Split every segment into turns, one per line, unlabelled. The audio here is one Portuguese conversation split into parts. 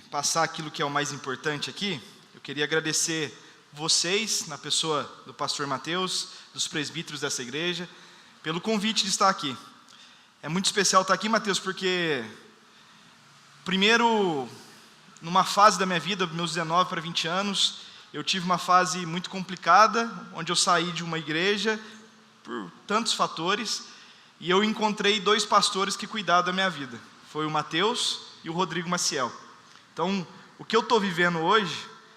Passar aquilo que é o mais importante aqui, eu queria agradecer vocês, na pessoa do pastor Mateus, dos presbíteros dessa igreja, pelo convite de estar aqui. É muito especial estar aqui, Mateus, porque primeiro, numa fase da minha vida, dos meus 19 para 20 anos, eu tive uma fase muito complicada, onde eu saí de uma igreja por tantos fatores, e eu encontrei dois pastores que cuidaram da minha vida. Foi o Mateus e o Rodrigo Maciel. Então, o que eu estou vivendo hoje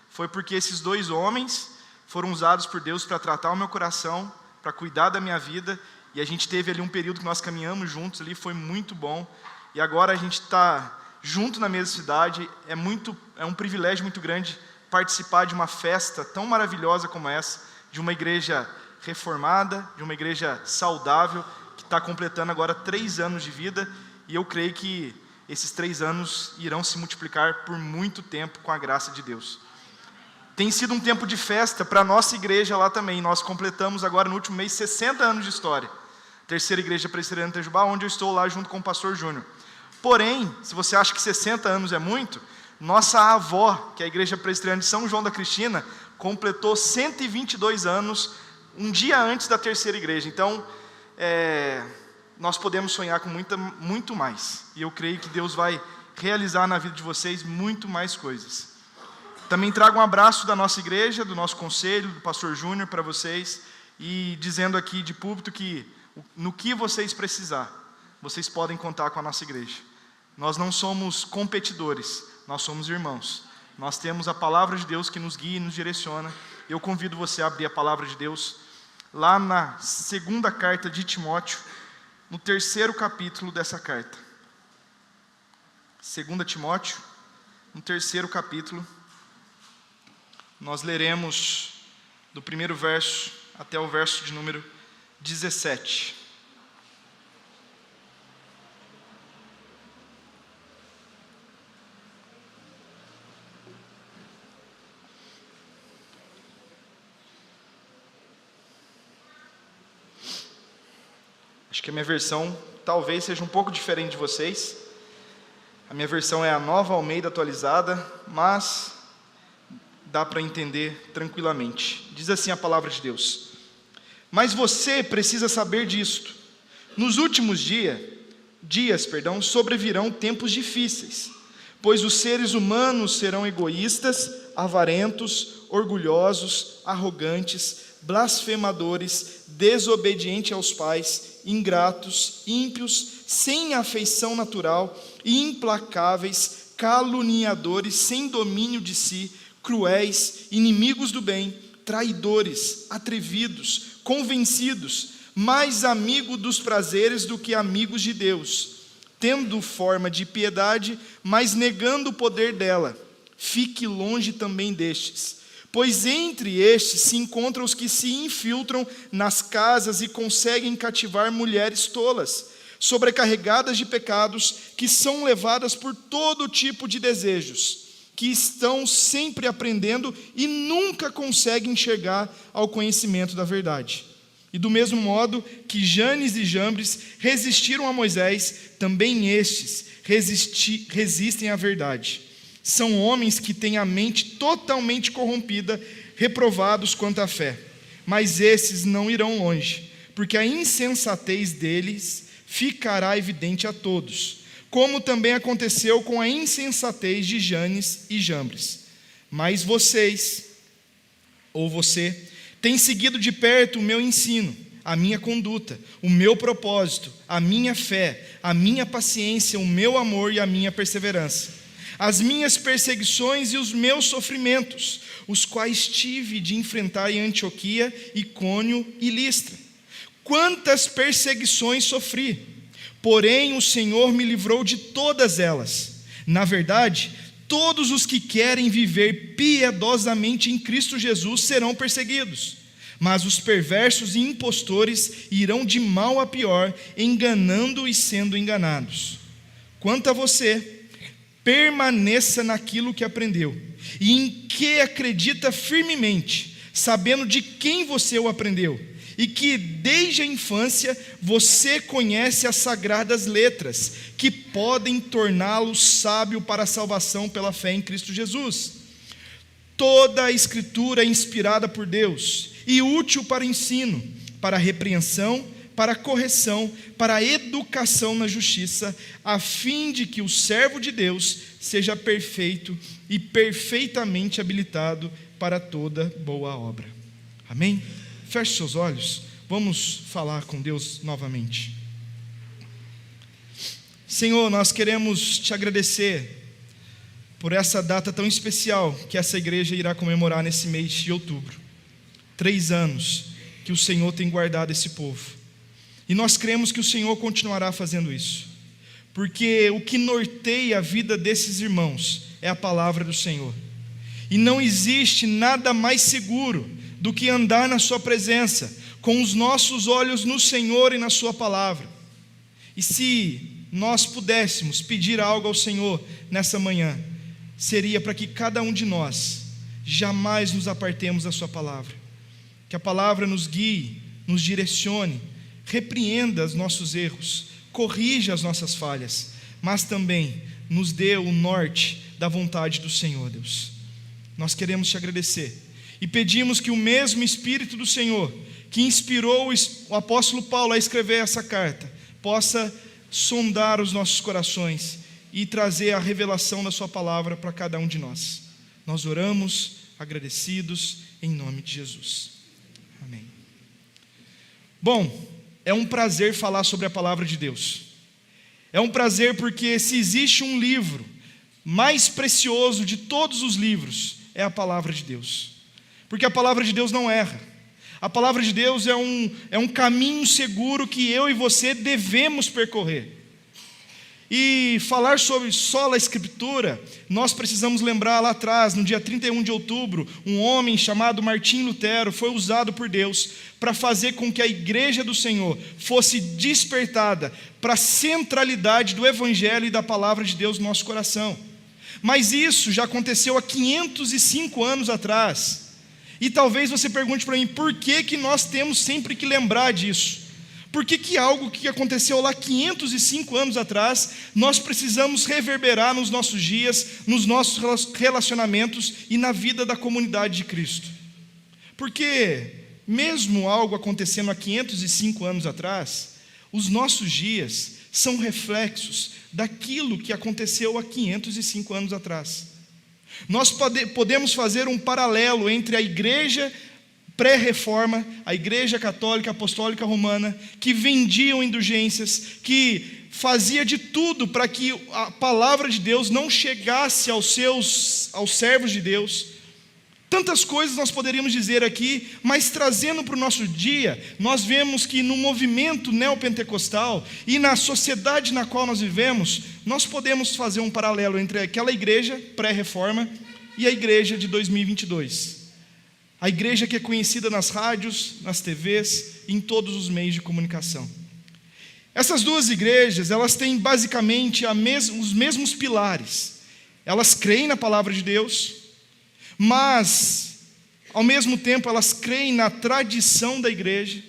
foi porque esses dois homens foram usados por Deus para tratar o meu coração, para cuidar da minha vida, e a gente teve ali um período que nós caminhamos juntos ali, foi muito bom, e agora a gente está junto na mesma cidade. É um privilégio muito grande participar de uma festa tão maravilhosa como essa, de uma igreja reformada, de uma igreja saudável, que está completando agora 3 anos de vida, e eu creio que esses 3 anos irão se multiplicar por muito tempo com a graça de Deus. Tem sido um tempo de festa para a nossa igreja lá também. Nós completamos agora no último mês 60 anos de história. Terceira igreja presbiteriana de Itajubá, onde eu estou lá junto com o pastor Júnior. Porém, se você acha que 60 anos é muito, nossa avó, que é a igreja presbiteriana de São João da Cristina, completou 122 anos um dia antes da terceira igreja. Então, nós podemos sonhar com muito mais. E eu creio que Deus vai realizar na vida de vocês muito mais coisas. Também trago um abraço da nossa igreja, do nosso conselho, do pastor Júnior para vocês, e dizendo aqui de púlpito que no que vocês precisar, vocês podem contar com a nossa igreja. Nós não somos competidores, nós somos irmãos. Nós temos a palavra de Deus que nos guia e nos direciona. Eu convido você a abrir a palavra de Deus lá na segunda carta de Timóteo, no 3º capítulo dessa carta. 2 Timóteo, no 3º capítulo, nós leremos do primeiro verso até o verso de número 17. Acho que a minha versão talvez seja um pouco diferente de vocês. A minha versão é a Nova Almeida atualizada, mas dá para entender tranquilamente. Diz assim a palavra de Deus: mas você precisa saber disto: nos últimos dias, sobrevirão tempos difíceis, pois os seres humanos serão egoístas, avarentos, orgulhosos, arrogantes, blasfemadores, desobedientes aos pais, ingratos, ímpios, sem afeição natural, implacáveis, caluniadores, sem domínio de si, cruéis, inimigos do bem, traidores, atrevidos, convencidos, mais amigos dos prazeres do que amigos de Deus, tendo forma de piedade, mas negando o poder dela. Fique longe também destes, pois entre estes se encontram os que se infiltram nas casas e conseguem cativar mulheres tolas, sobrecarregadas de pecados, que são levadas por todo tipo de desejos, que estão sempre aprendendo e nunca conseguem chegar ao conhecimento da verdade. E do mesmo modo que Janes e Jambres resistiram a Moisés, também estes resistem à verdade. São homens que têm a mente totalmente corrompida, reprovados quanto à fé. Mas esses não irão longe, porque a insensatez deles ficará evidente a todos, como também aconteceu com a insensatez de Janes e Jambres. Mas você, tem seguido de perto o meu ensino, a minha conduta, o meu propósito, a minha fé, a minha paciência, o meu amor e a minha perseverança, as minhas perseguições e os meus sofrimentos, os quais tive de enfrentar em Antioquia, Icônio e Listra. Quantas perseguições sofri! Porém, o Senhor me livrou de todas elas. Na verdade, todos os que querem viver piedosamente em Cristo Jesus serão perseguidos. Mas os perversos e impostores irão de mal a pior, enganando e sendo enganados. Quanto a você, permaneça naquilo que aprendeu e em que acredita firmemente, sabendo de quem você o aprendeu e que desde a infância você conhece as sagradas letras, que podem torná-lo sábio para a salvação pela fé em Cristo Jesus. Toda a Escritura é inspirada por Deus e útil para ensino, para repreensão, para correção, para educação na justiça, a fim de que o servo de Deus seja perfeito e perfeitamente habilitado para toda boa obra. Amém? Feche seus olhos, vamos falar com Deus novamente. Senhor, nós queremos te agradecer por essa data tão especial que essa igreja irá comemorar nesse mês de outubro. 3 anos que o Senhor tem guardado esse povo. E nós cremos que o Senhor continuará fazendo isso, porque o que norteia a vida desses irmãos é a palavra do Senhor. E não existe nada mais seguro do que andar na sua presença, com os nossos olhos no Senhor e na sua palavra. E se nós pudéssemos pedir algo ao Senhor nessa manhã, seria para que cada um de nós jamais nos apartemos da sua palavra, que a palavra nos guie, nos direcione, repreenda os nossos erros, corrija as nossas falhas, mas também nos dê o norte da vontade do Senhor, Deus. Nós queremos te agradecer e pedimos que o mesmo Espírito do Senhor que inspirou o apóstolo Paulo a escrever essa carta possa sondar os nossos corações e trazer a revelação da sua palavra para cada um de nós. Nós oramos agradecidos em nome de Jesus. Amém. Bom, é um prazer falar sobre a palavra de Deus. É um prazer porque se existe um livro mais precioso de todos os livros, é a palavra de Deus. Porque a palavra de Deus não erra. A palavra de Deus é um caminho seguro que eu e você devemos percorrer. E falar sobre sola escritura, nós precisamos lembrar lá atrás, no dia 31 de outubro, um homem chamado Martim Lutero foi usado por Deus para fazer com que a igreja do Senhor fosse despertada para a centralidade do evangelho e da palavra de Deus no nosso coração. Mas isso já aconteceu há 505 anos atrás. E talvez você pergunte para mim, por que nós temos sempre que lembrar disso? Por que algo que aconteceu lá 505 anos atrás, nós precisamos reverberar nos nossos dias, nos nossos relacionamentos e na vida da comunidade de Cristo? Porque, mesmo algo acontecendo há 505 anos atrás, os nossos dias são reflexos daquilo que aconteceu há 505 anos atrás. Nós podemos fazer um paralelo entre a igreja pré-reforma, a igreja católica apostólica romana, que vendiam indulgências, que fazia de tudo para que a palavra de Deus não chegasse aos servos de Deus. Tantas coisas nós poderíamos dizer aqui, mas trazendo para o nosso dia, nós vemos que no movimento neopentecostal e na sociedade na qual nós vivemos, nós podemos fazer um paralelo entre aquela igreja pré-reforma e a igreja de 2022. A igreja que é conhecida nas rádios, nas TVs, em todos os meios de comunicação. Essas duas igrejas, elas têm basicamente os mesmos pilares. Elas creem na palavra de Deus, mas, ao mesmo tempo, elas creem na tradição da igreja,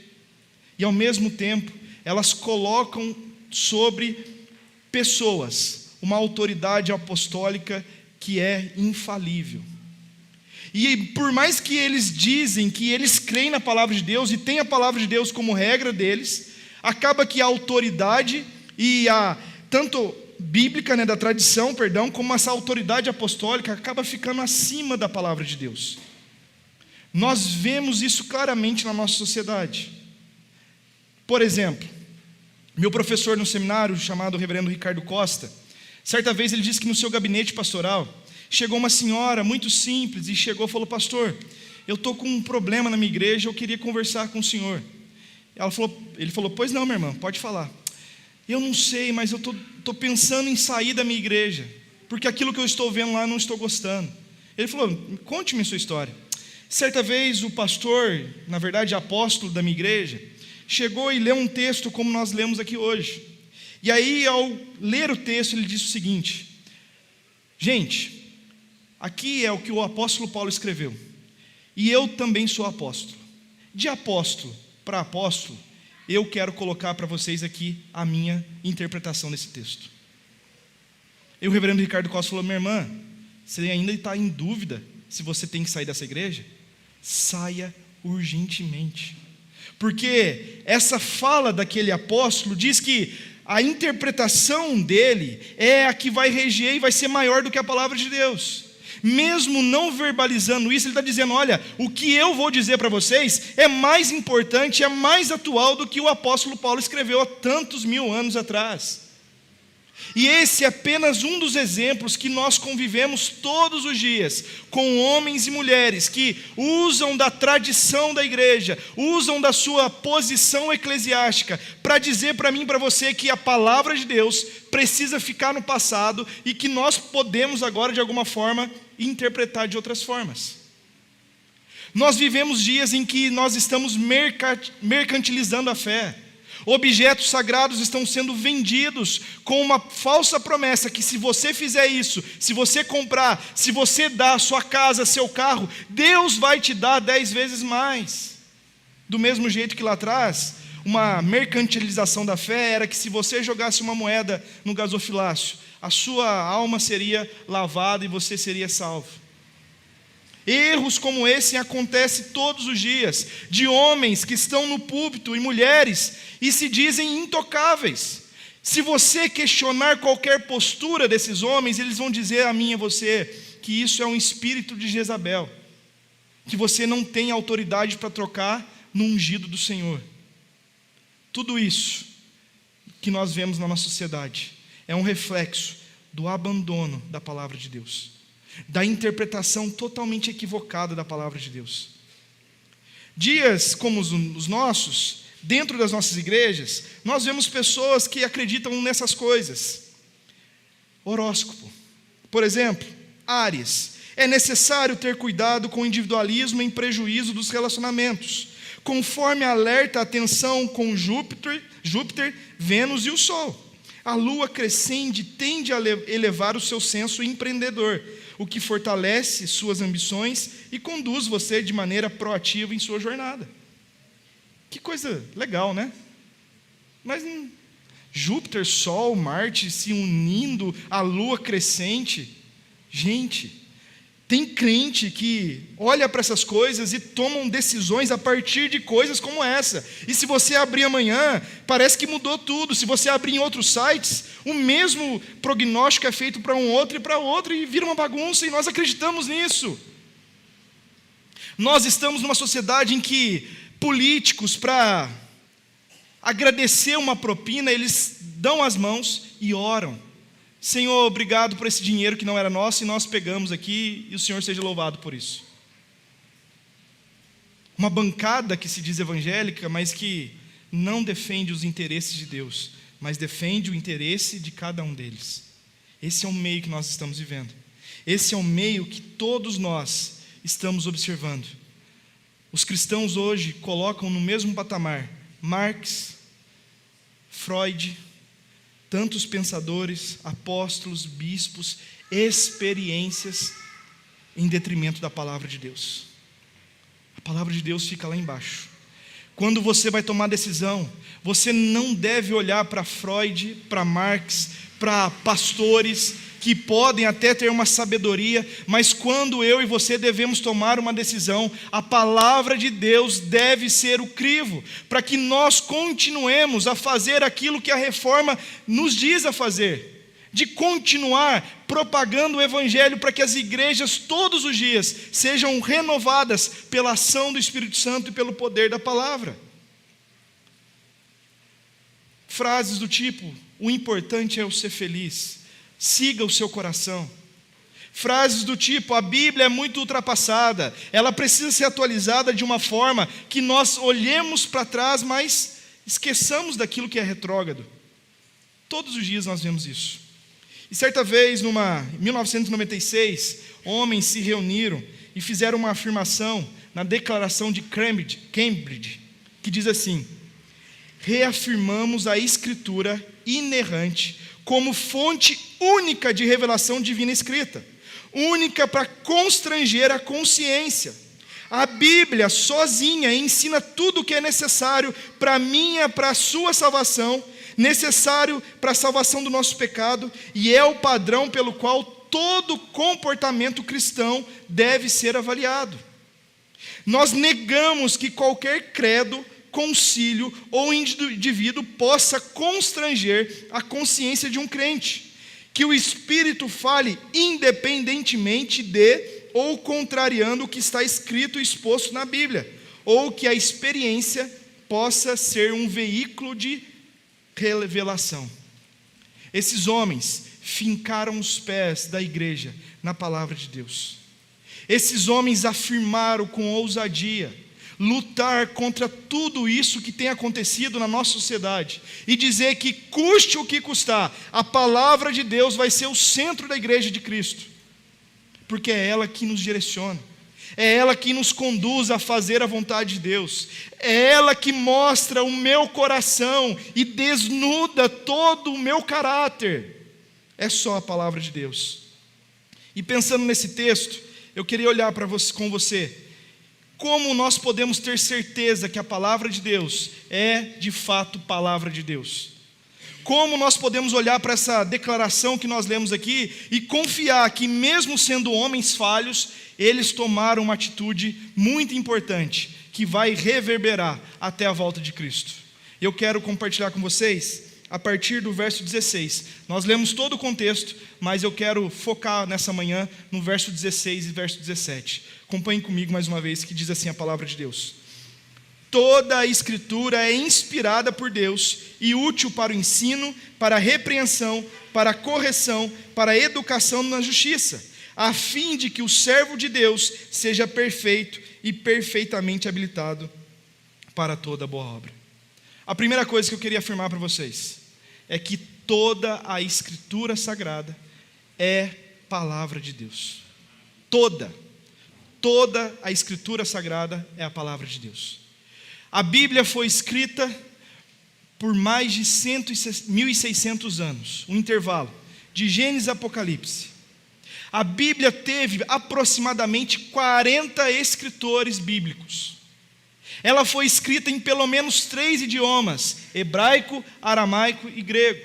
e ao mesmo tempo, elas colocam sobre pessoas uma autoridade apostólica que é infalível. E por mais que eles dizem que eles creem na palavra de Deus e têm a palavra de Deus como regra deles, acaba que a autoridade e tanto bíblica, da tradição, como essa autoridade apostólica acaba ficando acima da palavra de Deus. Nós vemos isso claramente na nossa sociedade. Por exemplo, meu professor no seminário, chamado reverendo Ricardo Costa, certa vez ele disse que no seu gabinete pastoral, chegou uma senhora muito simples e chegou e falou: pastor, eu estou com um problema na minha igreja, eu queria conversar com o senhor. Ele falou: pois não, minha irmã, pode falar. Eu não sei, mas eu estou pensando em sair da minha igreja, porque aquilo que eu estou vendo lá não estou gostando. Ele falou: conte-me a sua história. Certa vez o pastor, na verdade apóstolo da minha igreja, chegou e leu um texto como nós lemos aqui hoje. E aí, ao ler o texto, ele disse o seguinte: gente, aqui é o que o apóstolo Paulo escreveu, e eu também sou apóstolo. De apóstolo, para apóstolo, eu quero colocar para vocês aqui a minha interpretação desse texto. E o reverendo Ricardo Costa falou: minha irmã, você ainda está em dúvida se você tem que sair dessa igreja? Saia urgentemente. Porque essa fala daquele apóstolo diz que a interpretação dele é a que vai reger e vai ser maior do que a palavra de Deus. Mesmo não verbalizando isso, ele está dizendo: olha, o que eu vou dizer para vocês é mais importante, é mais atual do que o apóstolo Paulo escreveu há tantos mil anos atrás. E esse é apenas um dos exemplos que nós convivemos todos os dias, com homens e mulheres que usam da tradição da igreja, usam da sua posição eclesiástica, para dizer para mim e para você que a palavra de Deus precisa ficar no passado e que nós podemos agora, de alguma forma, interpretar de outras formas. Nós vivemos dias em que nós estamos mercantilizando a fé. Objetos sagrados estão sendo vendidos com uma falsa promessa que se você fizer isso, se você comprar, se você dar a sua casa, seu carro, Deus vai te dar 10 vezes mais. Do mesmo jeito que lá atrás, uma mercantilização da fé era que se você jogasse uma moeda no gasofilácio, a sua alma seria lavada e você seria salvo. Erros como esse acontecem todos os dias, de homens que estão no púlpito e mulheres e se dizem intocáveis. Se você questionar qualquer postura desses homens, eles vão dizer a mim e a você que isso é um espírito de Jezabel, que você não tem autoridade para trocar no ungido do Senhor. Tudo isso que nós vemos na nossa sociedade é um reflexo do abandono da palavra de Deus, da interpretação totalmente equivocada da palavra de Deus. Dias como os nossos, dentro das nossas igrejas, nós vemos pessoas que acreditam nessas coisas. Horóscopo, por exemplo, Áries. É necessário ter cuidado com o individualismo em prejuízo dos relacionamentos, conforme alerta a atenção com Júpiter, Vênus e o Sol. A lua crescente tende a elevar o seu senso empreendedor, o que fortalece suas ambições e conduz você de maneira proativa em sua jornada. Que coisa legal, né? Mas Júpiter, Sol, Marte se unindo, a lua crescente. Gente, tem crente que olha para essas coisas e tomam decisões a partir de coisas como essa. E se você abrir amanhã, parece que mudou tudo. Se você abrir em outros sites, o mesmo prognóstico é feito para um outro e para outro, e vira uma bagunça, e nós acreditamos nisso. Nós estamos numa sociedade em que políticos, para agradecer uma propina, eles dão as mãos e oram: Senhor, obrigado por esse dinheiro que não era nosso e nós pegamos aqui, e o Senhor seja louvado por isso. Uma bancada que se diz evangélica, mas que não defende os interesses de Deus, mas defende o interesse de cada um deles. Esse é o meio que nós estamos vivendo. Esse é o meio que todos nós estamos observando. Os cristãos hoje colocam no mesmo patamar Marx, Freud, tantos pensadores, apóstolos, bispos, experiências, em detrimento da palavra de Deus. A palavra de Deus fica lá embaixo. Quando você vai tomar decisão, você não deve olhar para Freud, para Marx, para pastores que podem até ter uma sabedoria, mas quando eu e você devemos tomar uma decisão, a palavra de Deus deve ser o crivo, para que nós continuemos a fazer aquilo que a reforma nos diz a fazer, de continuar propagando o evangelho, para que as igrejas todos os dias sejam renovadas pela ação do Espírito Santo e pelo poder da palavra. Frases do tipo: o importante é eu ser feliz, siga o seu coração. Frases do tipo: a Bíblia é muito ultrapassada, ela precisa ser atualizada de uma forma que nós olhemos para trás, mas esqueçamos daquilo que é retrógrado. Todos os dias nós vemos isso. E certa vez, em 1996, homens se reuniram e fizeram uma afirmação na Declaração de Cambridge, que diz assim: reafirmamos a Escritura inerrante como fonte única de revelação divina escrita, única para constranger a consciência. A Bíblia sozinha ensina tudo o que é necessário para a minha, para a sua salvação, necessário para a salvação do nosso pecado, e é o padrão pelo qual todo comportamento cristão deve ser avaliado. Nós negamos que qualquer credo, concílio ou indivíduo possa constranger a consciência de um crente, que o Espírito fale independentemente de ou contrariando o que está escrito e exposto na Bíblia, ou que a experiência possa ser um veículo de revelação. Esses homens fincaram os pés da igreja na palavra de Deus. Esses homens afirmaram com ousadia lutar contra tudo isso que tem acontecido na nossa sociedade e dizer que, custe o que custar, a palavra de Deus vai ser o centro da igreja de Cristo, porque é ela que nos direciona, é ela que nos conduz a fazer a vontade de Deus, é ela que mostra o meu coração e desnuda todo o meu caráter. É só a palavra de Deus. E pensando nesse texto, eu queria olhar com você, como nós podemos ter certeza que a palavra de Deus é de fato palavra de Deus? Como nós podemos olhar para essa declaração que nós lemos aqui e confiar que, mesmo sendo homens falhos, eles tomaram uma atitude muito importante, que vai reverberar até a volta de Cristo. Eu quero compartilhar com vocês, a partir do verso 16. Nós lemos todo o contexto, mas eu quero focar nessa manhã no verso 16 e verso 17. Acompanhem comigo mais uma vez, que diz assim a palavra de Deus. Toda a Escritura é inspirada por Deus e útil para o ensino, para a repreensão, para a correção, para a educação na justiça, a fim de que o servo de Deus seja perfeito e perfeitamente habilitado para toda boa obra. A primeira coisa que eu queria afirmar para vocês é que toda a Escritura Sagrada é palavra de Deus. Toda a Escritura Sagrada é a palavra de Deus. A Bíblia foi escrita por mais de 1.600 anos, um intervalo, de Gênesis a Apocalipse. A Bíblia teve aproximadamente 40 escritores bíblicos. Ela foi escrita em pelo menos 3 idiomas, hebraico, aramaico e grego.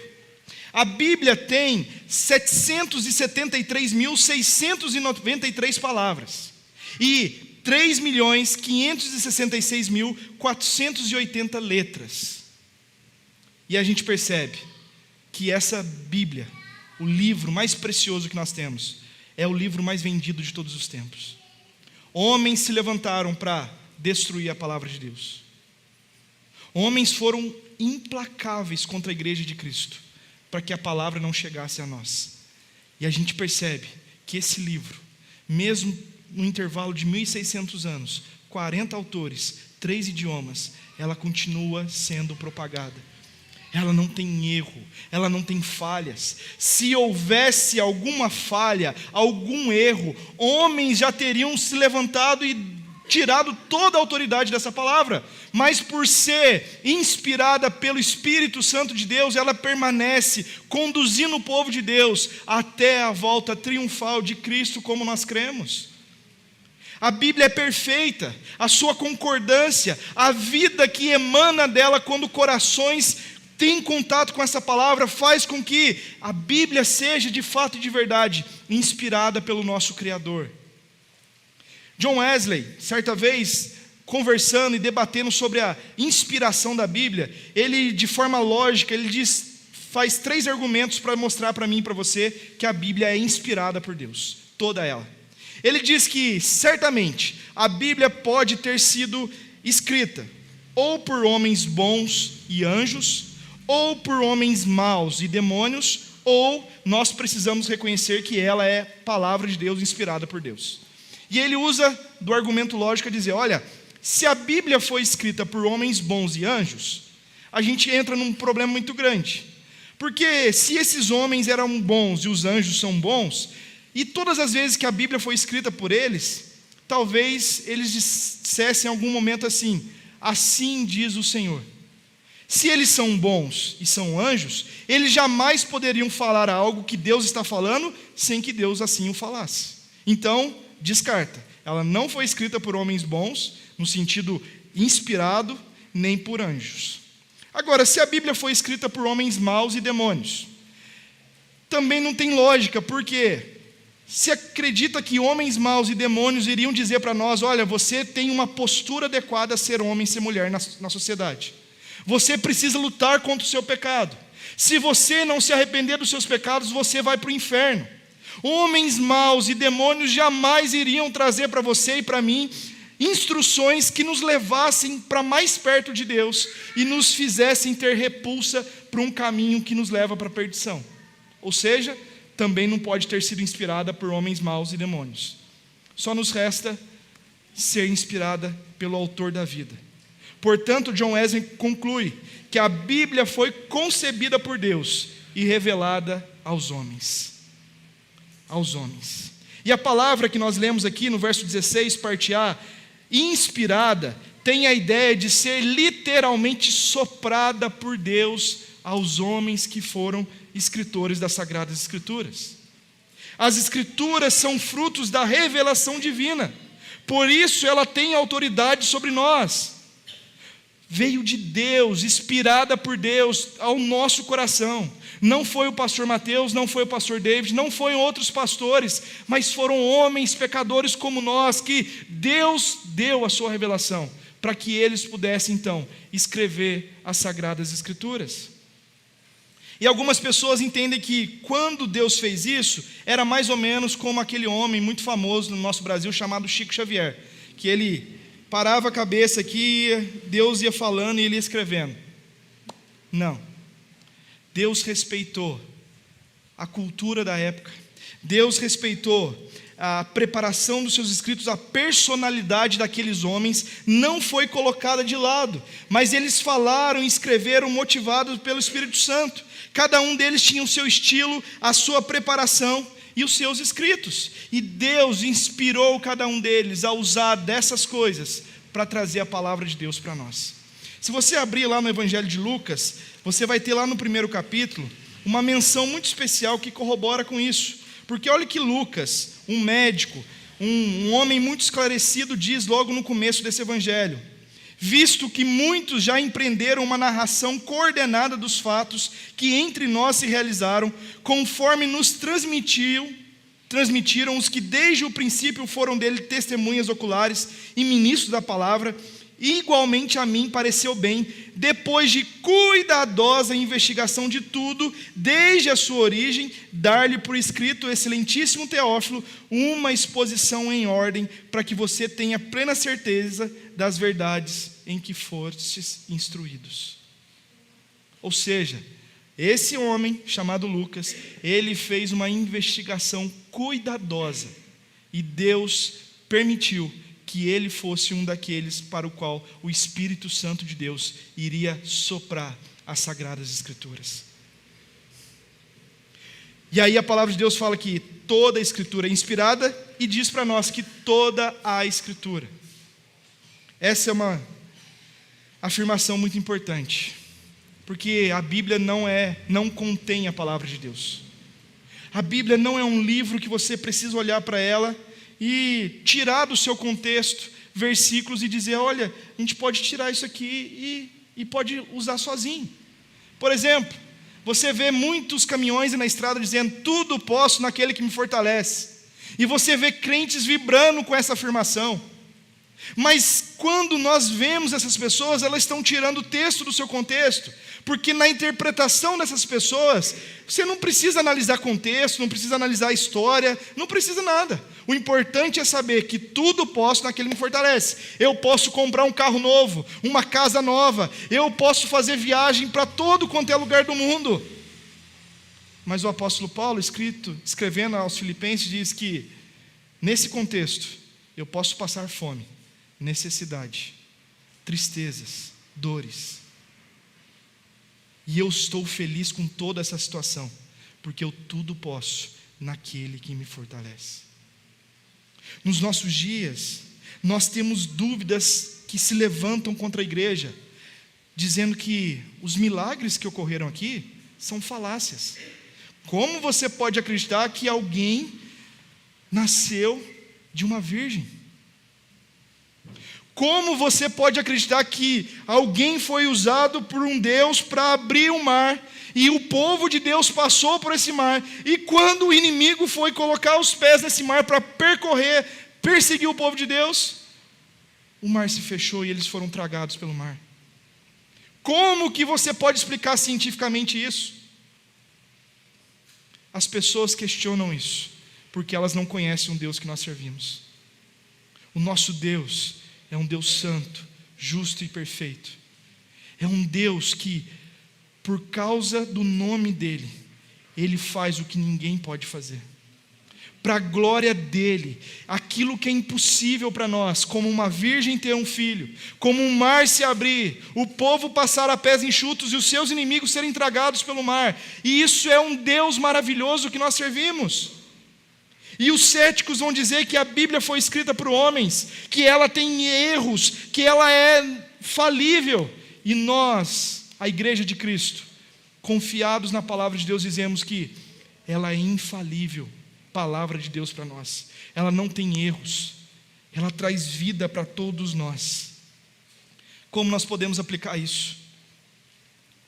A Bíblia tem 773.693 palavras e 3.566.480 letras. E a gente percebe que essa Bíblia, o livro mais precioso que nós temos, é o livro mais vendido de todos os tempos. Homens se levantaram para destruir a palavra de Deus. Homens foram implacáveis contra a igreja de Cristo, para que a palavra não chegasse a nós. E a gente percebe que esse livro, mesmo no intervalo de 1.600 anos, 40 autores, 3 idiomas, ela continua sendo propagada. Ela não tem erro, ela não tem falhas. Se houvesse alguma falha, algum erro, homens já teriam se levantado e tirado toda a autoridade dessa palavra. Mas por ser inspirada pelo Espírito Santo de Deus, ela permanece conduzindo o povo de Deus até a volta triunfal de Cristo, como nós cremos. A Bíblia é perfeita, a sua concordância, a vida que emana dela quando corações têm contato com essa palavra, faz com que a Bíblia seja de fato e de verdade inspirada pelo nosso Criador. John Wesley, certa vez, conversando e debatendo sobre a inspiração da Bíblia, ele, de forma lógica, ele faz 3 argumentos para mostrar para mim e para você que a Bíblia é inspirada por Deus, toda ela. Ele diz que, certamente, a Bíblia pode ter sido escrita ou por homens bons e anjos, ou por homens maus e demônios, ou nós precisamos reconhecer que ela é palavra de Deus inspirada por Deus. E ele usa do argumento lógico a dizer, olha, se a Bíblia foi escrita por homens bons e anjos, a gente entra num problema muito grande. Porque se esses homens eram bons e os anjos são bons, e todas as vezes que a Bíblia foi escrita por eles, talvez eles dissessem em algum momento assim, assim diz o Senhor. Se eles são bons e são anjos, eles jamais poderiam falar algo que Deus está falando, sem que Deus assim o falasse. Então, descarta. Ela não foi escrita por homens bons, no sentido inspirado, nem por anjos. Agora, se a Bíblia foi escrita por homens maus e demônios, também não tem lógica, porque se acredita que homens maus e demônios iriam dizer para nós: olha, você tem uma postura adequada a ser homem e ser mulher na sociedade. Você precisa lutar contra o seu pecado. Se você não se arrepender dos seus pecados, você vai para o inferno. Homens maus e demônios jamais iriam trazer para você e para mim instruções que nos levassem para mais perto de Deus e nos fizessem ter repulsa para um caminho que nos leva para a perdição. Ou seja, também não pode ter sido inspirada por homens maus e demônios. Só nos resta ser inspirada pelo autor da vida. Portanto, John Wesley conclui que a Bíblia foi concebida por Deus e revelada aos homens. Aos homens. E a palavra que nós lemos aqui no verso 16, parte A, inspirada, tem a ideia de ser literalmente soprada por Deus aos homens que foram escritores das Sagradas Escrituras. As Escrituras são frutos da revelação divina, por isso ela tem autoridade sobre nós. Veio de Deus, inspirada por Deus ao nosso coração. Não foi o pastor Mateus, não foi o pastor David, não foram outros pastores, mas foram homens pecadores como nós, que Deus deu a sua revelação, para que eles pudessem então escrever as Sagradas Escrituras. E algumas pessoas entendem que quando Deus fez isso, era mais ou menos como aquele homem muito famoso no nosso Brasil, chamado Chico Xavier, que ele parava a cabeça aqui, Deus ia falando e ele ia escrevendo. Não. Deus respeitou a cultura da época. Deus respeitou a preparação dos seus escritos, a personalidade daqueles homens não foi colocada de lado, mas eles falaram e escreveram motivados pelo Espírito Santo. Cada um deles tinha o seu estilo, a sua preparação e os seus escritos. E Deus inspirou cada um deles a usar dessas coisas para trazer a palavra de Deus para nós. Se você abrir lá no Evangelho de Lucas, você vai ter lá no primeiro capítulo uma menção muito especial que corrobora com isso. Porque olha que Lucas, um médico, um homem muito esclarecido, diz logo no começo desse Evangelho: visto que muitos já empreenderam uma narração coordenada dos fatos que entre nós se realizaram, conforme nos transmitiram os que desde o princípio foram dele testemunhas oculares e ministros da palavra, igualmente a mim pareceu bem, depois de cuidadosa investigação de tudo, desde a sua origem, dar-lhe por escrito, excelentíssimo Teófilo, uma exposição em ordem, para que você tenha plena certeza das verdades em que fostes instruídos. Ou seja, esse homem chamado Lucas, ele fez uma investigação cuidadosa, e Deus permitiu que ele fosse um daqueles para o qual o Espírito Santo de Deus iria soprar as Sagradas Escrituras. E aí a palavra de Deus fala que toda a Escritura é inspirada e diz para nós que toda a Escritura. Essa é uma afirmação muito importante, porque a Bíblia não contém a palavra de Deus. A Bíblia não é um livro que você precisa olhar para ela e tirar do seu contexto versículos e dizer: olha, a gente pode tirar isso aqui e pode usar sozinho. Por exemplo, você vê muitos caminhões na estrada dizendo: tudo posso naquele que me fortalece. E você vê crentes vibrando com essa afirmação. Mas quando nós vemos essas pessoas, elas estão tirando o texto do seu contexto, porque na interpretação dessas pessoas, você não precisa analisar contexto, não precisa analisar a história, não precisa nada. O importante é saber que tudo posso naquele que me fortalece. Eu posso comprar um carro novo, uma casa nova, eu posso fazer viagem para todo quanto é lugar do mundo. Mas o apóstolo Paulo, escrevendo aos Filipenses, diz que nesse contexto eu posso passar fome, necessidade, tristezas, dores. E eu estou feliz com toda essa situação, porque eu tudo posso naquele que me fortalece. Nos nossos dias, nós temos dúvidas que se levantam contra a igreja, dizendo que os milagres que ocorreram aqui são falácias. Como você pode acreditar que alguém nasceu de uma virgem? Como você pode acreditar que alguém foi usado por um Deus para abrir o mar, e o povo de Deus passou por esse mar, e quando o inimigo foi colocar os pés nesse mar para perseguir o povo de Deus, o mar se fechou e eles foram tragados pelo mar? Como que você pode explicar cientificamente isso? As pessoas questionam isso, porque elas não conhecem o Deus que nós servimos. O nosso Deus é um Deus santo, justo e perfeito. É um Deus que, por causa do nome dEle, Ele faz o que ninguém pode fazer. Para a glória dEle, aquilo que é impossível para nós, como uma virgem ter um filho, como um mar se abrir, o povo passar a pés enxutos e os seus inimigos serem tragados pelo mar. E isso é um Deus maravilhoso que nós servimos. E os céticos vão dizer que a Bíblia foi escrita por homens, que ela tem erros, que ela é falível. E nós, a Igreja de Cristo, confiados na palavra de Deus, dizemos que ela é infalível. Palavra de Deus para nós, ela não tem erros, ela traz vida para todos nós. Como nós podemos aplicar isso?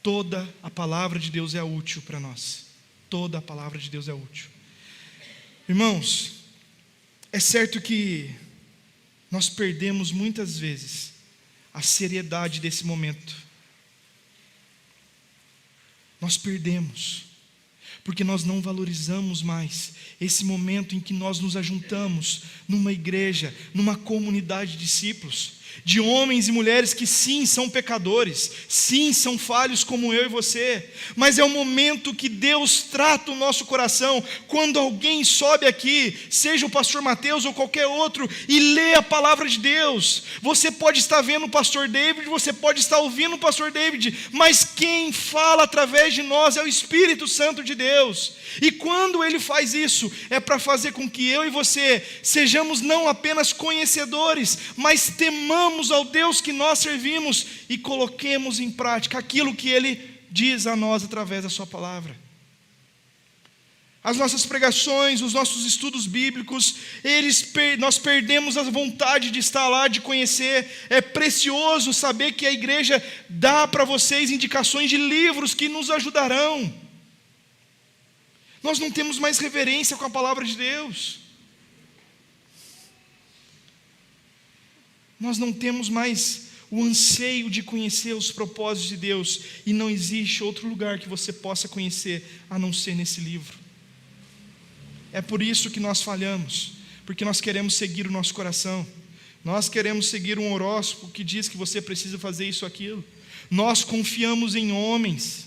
Toda a palavra de Deus é útil para nós, toda a palavra de Deus é útil. Irmãos, é certo que nós perdemos muitas vezes a seriedade desse momento. Nós perdemos, porque nós não valorizamos mais esse momento em que nós nos ajuntamos numa igreja, numa comunidade de discípulos, de homens e mulheres que sim, são pecadores, sim, são falhos como eu e você, mas é o momento que Deus trata o nosso coração, quando alguém sobe aqui, seja o pastor Mateus ou qualquer outro, e lê a palavra de Deus. Você pode estar vendo o pastor David, você pode estar ouvindo o pastor David, mas quem fala através de nós é o Espírito Santo de Deus, e quando Ele faz isso, é para fazer com que eu e você sejamos não apenas conhecedores, mas temamos ao Deus que nós servimos e coloquemos em prática aquilo que Ele diz a nós através da sua palavra. As nossas pregações, os nossos estudos bíblicos, nós perdemos a vontade de estar lá, de conhecer. É precioso saber que a igreja dá para vocês indicações de livros que nos ajudarão. Nós não temos mais reverência com a palavra de Deus. Nós não temos mais o anseio de conhecer os propósitos de Deus, e não existe outro lugar que você possa conhecer a não ser nesse livro. É por isso que nós falhamos, porque nós queremos seguir o nosso coração, nós queremos seguir um horóscopo que diz que você precisa fazer isso ou aquilo, nós confiamos em homens,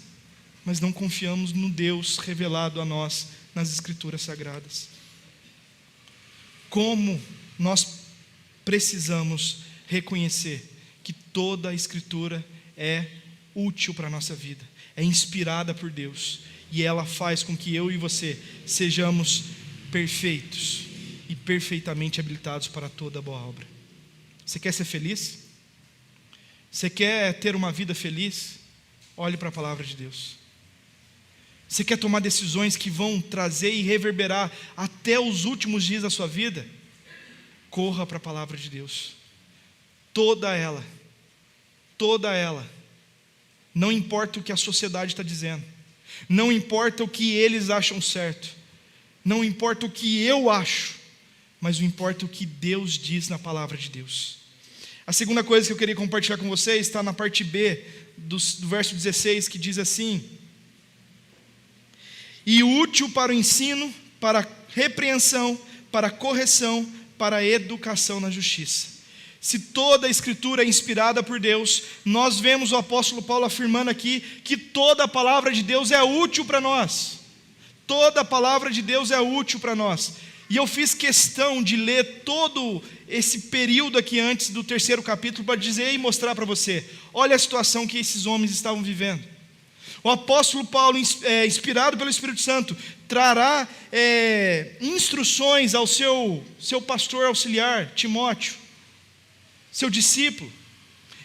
mas não confiamos no Deus revelado a nós nas Escrituras Sagradas. Como nós precisamos reconhecer que toda a Escritura é útil para a nossa vida, é inspirada por Deus, e ela faz com que eu e você sejamos perfeitos e perfeitamente habilitados para toda boa obra. Você quer ser feliz? Você quer ter uma vida feliz? Olhe para a palavra de Deus. Você quer tomar decisões que vão trazer e reverberar até os últimos dias da sua vida? Corra para a palavra de Deus. Toda ela, não importa o que a sociedade está dizendo, não importa o que eles acham certo, não importa o que eu acho, mas não importa o que Deus diz na palavra de Deus. A segunda coisa que eu queria compartilhar com vocês está na parte B do verso 16, que diz assim: e útil para o ensino, para a repreensão, para a correção, para a educação na justiça. Se toda a Escritura é inspirada por Deus, nós vemos o apóstolo Paulo afirmando aqui que toda a palavra de Deus é útil para nós. Toda a palavra de Deus é útil para nós. E eu fiz questão de ler todo esse período aqui antes do 3º capítulo para dizer e mostrar para você: olha a situação que esses homens estavam vivendo. O apóstolo Paulo, inspirado pelo Espírito Santo, trará instruções ao seu pastor auxiliar, Timóteo, seu discípulo.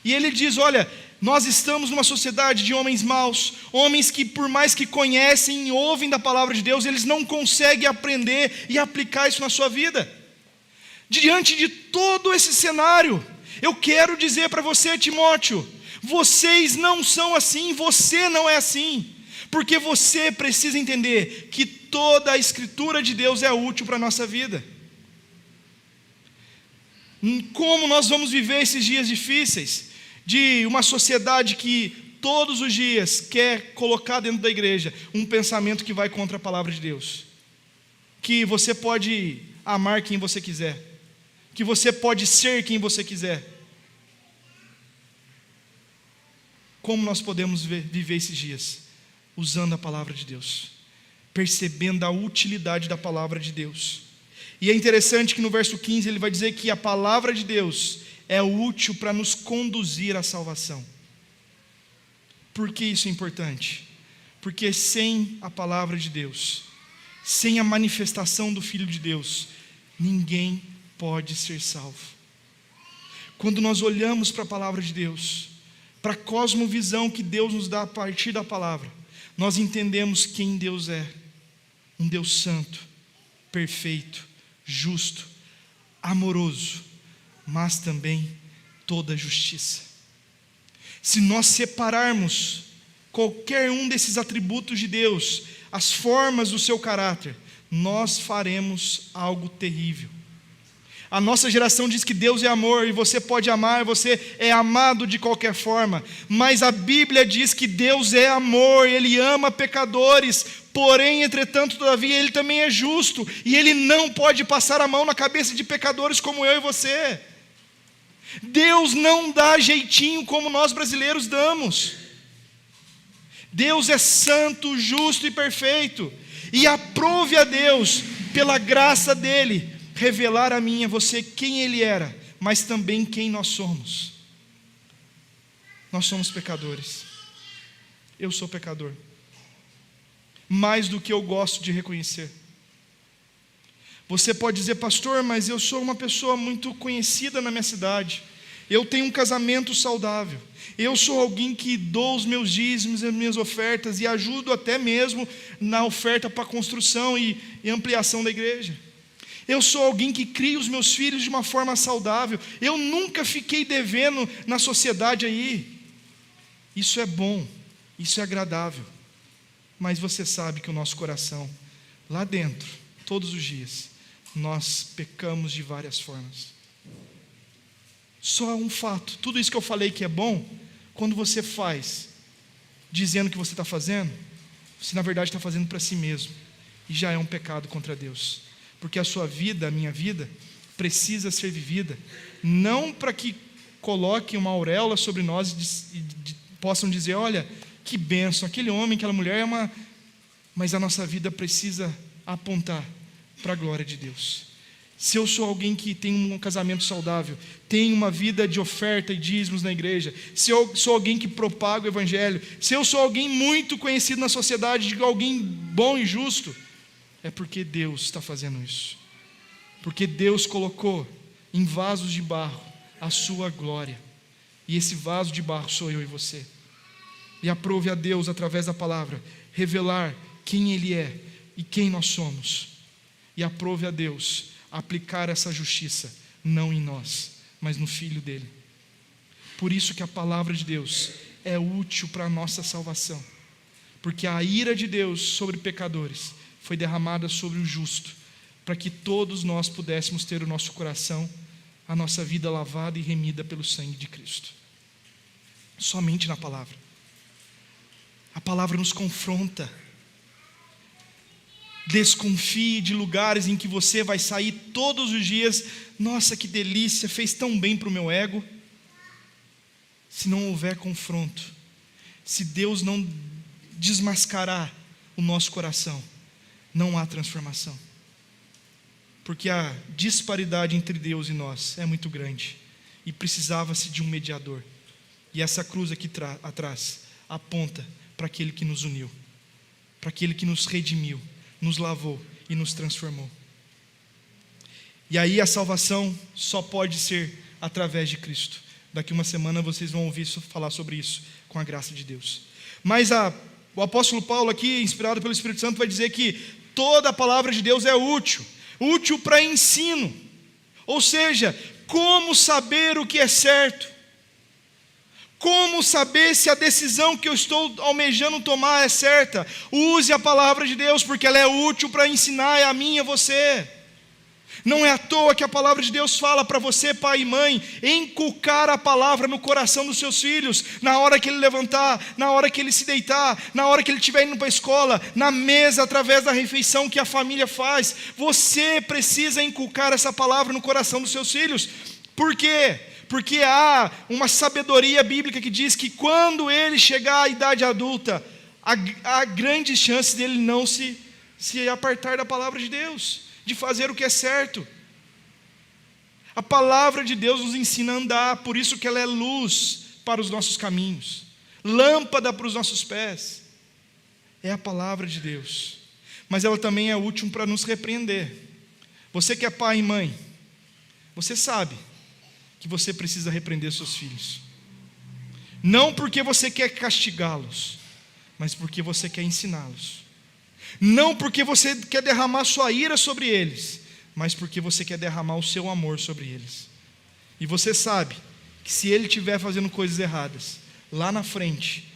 E ele diz: olha, nós estamos numa sociedade de homens maus, homens que por mais que conhecem e ouvem da palavra de Deus, eles não conseguem aprender e aplicar isso na sua vida. Diante de todo esse cenário, Eu quero dizer para você, Timóteo, vocês não são assim, você não é assim, porque você precisa entender que toda a Escritura de Deus é útil para a nossa vida. Como nós vamos viver esses dias difíceis, de uma sociedade que todos os dias quer colocar dentro da igreja um pensamento que vai contra a palavra de Deus, que você pode amar quem você quiser, que você pode ser quem você quiser. Como nós podemos viver esses dias? Usando a palavra de Deus, percebendo a utilidade da palavra de Deus. E é interessante que no verso 15 ele vai dizer que a palavra de Deus é útil para nos conduzir à salvação. Por que isso é importante? Porque sem a palavra de Deus, sem a manifestação do Filho de Deus, ninguém pode ser salvo. Quando nós olhamos para a palavra de Deus, para a cosmovisão que Deus nos dá a partir da palavra, nós entendemos quem Deus é. Um Deus santo, perfeito, justo, amoroso, mas também toda justiça. Se nós separarmos qualquer um desses atributos de Deus, as formas do seu caráter, nós faremos algo terrível. A nossa geração diz que Deus é amor, e você pode amar, você é amado de qualquer forma, mas a Bíblia diz que Deus é amor, Ele ama pecadores, porém, entretanto, todavia, Ele também é justo, e Ele não pode passar a mão na cabeça de pecadores como eu e você. Deus não dá jeitinho como nós brasileiros damos. Deus é santo, justo e perfeito, e aprove a Deus, pela graça dEle, revelar a mim e a você quem Ele era, mas também quem nós somos. Nós somos pecadores. Eu sou pecador, mais do que eu gosto de reconhecer. Você pode dizer, pastor, mas eu sou uma pessoa muito conhecida na minha cidade, eu tenho um casamento saudável, eu sou alguém que dou os meus dízimos e as minhas ofertas, e ajudo até mesmo na oferta para a construção e ampliação da igreja. Eu sou alguém que cria os meus filhos de uma forma saudável, eu nunca fiquei devendo na sociedade aí. Isso é bom, isso é agradável, mas você sabe que o nosso coração, lá dentro, todos os dias, nós pecamos de várias formas. Só um fato, tudo isso que eu falei que é bom, quando você faz, dizendo que você está fazendo, você na verdade está fazendo para si mesmo, e já é um pecado contra Deus, porque a sua vida, a minha vida, precisa ser vivida, não para que coloquem uma auréola sobre nós e possam dizer, olha, que bênção, aquele homem, aquela mulher é uma... Mas a nossa vida precisa apontar para a glória de Deus. Se eu sou alguém que tem um casamento saudável, tem uma vida de oferta e dízimos na igreja, se eu sou alguém que propaga o evangelho, se eu sou alguém muito conhecido na sociedade, alguém bom e justo, é porque Deus está fazendo isso. Porque Deus colocou em vasos de barro a sua glória, e esse vaso de barro sou eu e você. E aprove a Deus, através da palavra, revelar quem Ele é e quem nós somos. E aprove a Deus aplicar essa justiça, não em nós, mas no Filho dEle. Por isso que a palavra de Deus é útil para a nossa salvação, porque a ira de Deus sobre pecadores foi derramada sobre o justo, para que todos nós pudéssemos ter o nosso coração, a nossa vida lavada e remida pelo sangue de Cristo. Somente na palavra. A palavra nos confronta. Desconfie de lugares em que você vai sair todos os dias. Nossa, que delícia, fez tão bem para o meu ego. Se não houver confronto, se Deus não desmascarar o nosso coração, não há transformação. Porque a disparidade entre Deus e nós é muito grande, e precisava-se de um mediador. E essa cruz aqui atrás aponta para aquele que nos uniu, para aquele que nos redimiu, nos lavou e nos transformou. E aí a salvação só pode ser através de Cristo. Daqui uma semana vocês vão ouvir falar sobre isso, com a graça de Deus. Mas o apóstolo Paulo aqui, inspirado pelo Espírito Santo, vai dizer que toda a palavra de Deus é útil para ensino. Ou seja, Como saber o que é certo? Como saber se a decisão que eu estou almejando tomar é certa? Use a palavra de Deus, porque ela é útil para ensinar a mim e a você. Não é à toa que a palavra de Deus fala para você, pai e mãe, inculcar a palavra no coração dos seus filhos, na hora que ele levantar, na hora que ele se deitar, na hora que ele estiver indo para a escola, na mesa, através da refeição que a família faz. Você precisa inculcar essa palavra no coração dos seus filhos. Por quê? Porque há uma sabedoria bíblica que diz que quando ele chegar à idade adulta, há grandes chances dele não se apartar da palavra de Deus, de fazer o que é certo. A palavra de Deus nos ensina a andar, por isso que ela é luz para os nossos caminhos, lâmpada para os nossos pés. É a palavra de Deus, mas ela também é útil para nos repreender. Você que é pai e mãe, você sabe que você precisa repreender seus filhos, não porque você quer castigá-los, mas porque você quer ensiná-los. Não porque você quer derramar sua ira sobre eles, mas porque você quer derramar o seu amor sobre eles. E você sabe que se ele estiver fazendo coisas erradas, lá na frente,